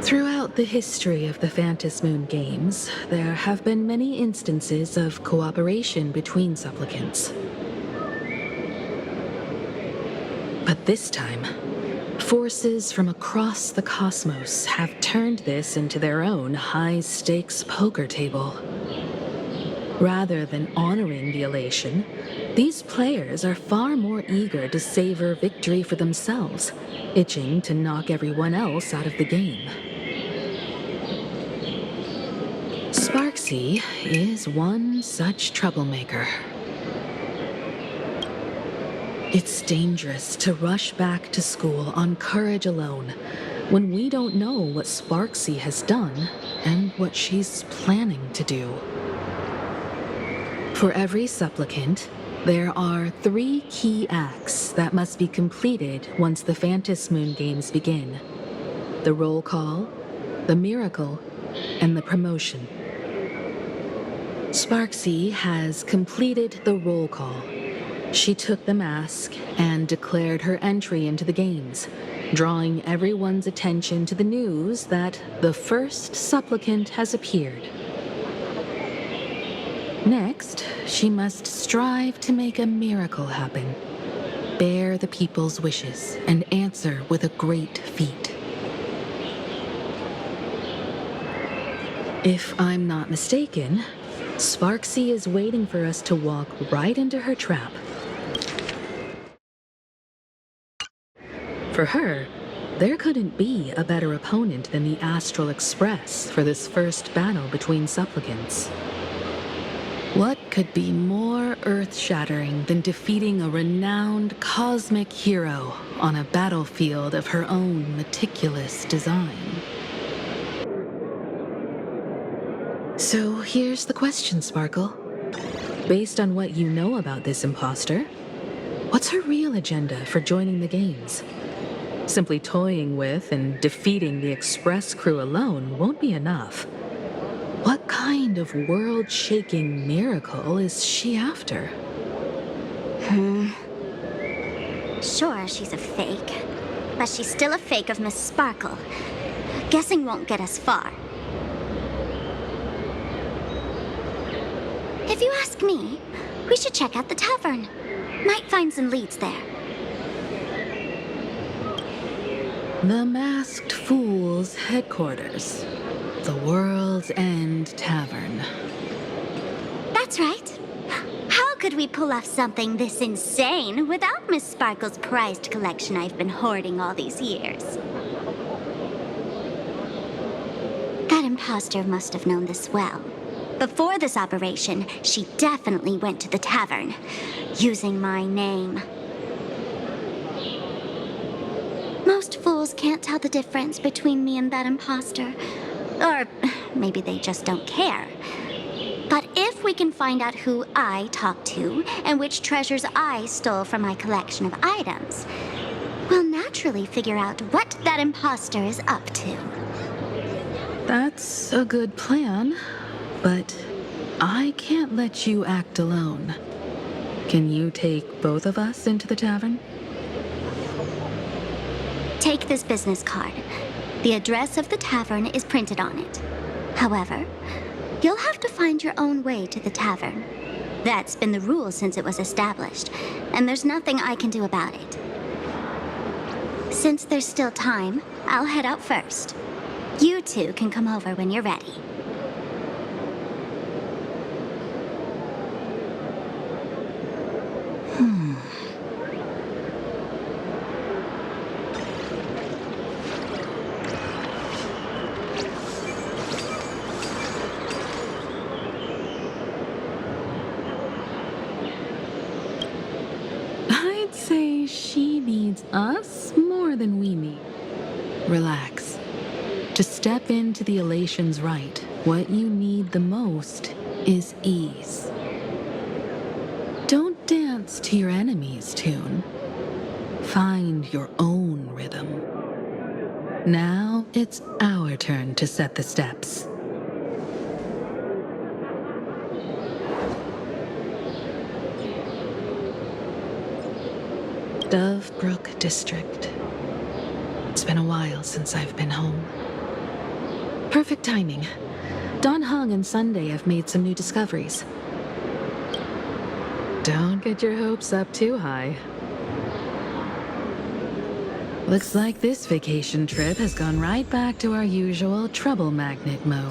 Throughout the history of the Phantom Moon Games, there have been many instances of cooperation between supplicants. But this time, forces from across the cosmos have turned this into their own high-stakes poker table. Rather than honoring the elation, these players are far more eager to savor victory for themselves, itching to knock everyone else out of the game. Sparksy is one such troublemaker. It's dangerous to rush back to school on courage alone when we don't know what Sparksy has done and what she's planning to do. For every supplicant, there are 3 key acts that must be completed once the Phantom Moon Games begin: the roll call, the miracle, and the promotion. Sparksy has completed the roll call. She took the mask and declared her entry into the games, drawing everyone's attention to the news that the first supplicant has appeared. Next, she must strive to make a miracle happen, bear the people's wishes, and answer with a great feat. If I'm not mistaken, Sparksy is waiting for us to walk right into her trap. For her, there couldn't be a better opponent than the Astral Express for this first battle between supplicants. What could be more earth-shattering than defeating a renowned cosmic hero on a battlefield of her own meticulous design? So here's the question, Sparkle. Based on what you know about this imposter, what's her real agenda for joining the games? Simply toying with and defeating the Express crew alone won't be enough. What kind of world-shaking miracle is she after? Sure, she's a fake. But she's still a fake of Miss Sparkle. Guessing won't get us far. If you ask me, we should check out the tavern. Might find some leads there. The Masked Fool's headquarters. The World's End Tavern. That's right. How could we pull off something this insane without Miss Sparkle's prized collection I've been hoarding all these years? That imposter must have known this well. Before this operation, she definitely went to the tavern, using my name. Most fools can't tell the difference between me and that imposter. Or maybe they just don't care. But if we can find out who I talked to and which treasures I stole from my collection of items, we'll naturally figure out what that imposter is up to. That's a good plan, but I can't let you act alone. Can you take both of us into the tavern? Take this business card. The address of the tavern is printed on it. However, you'll have to find your own way to the tavern. That's been the rule since it was established, and there's nothing I can do about it. Since there's still time, I'll head out first. You two can come over when you're ready. I'd say she needs us more than we need. Relax. To step into the Elation's right, what you need the most is ease. Don't dance to your enemy's tune. Find your own rhythm. Now it's our turn to set the steps. Dovebrook District. It's been a while since I've been home. Perfect timing. Don Hung and Sunday have made some new discoveries. Don't get your hopes up too high. Looks like this vacation trip has gone right back to our usual trouble magnet mode.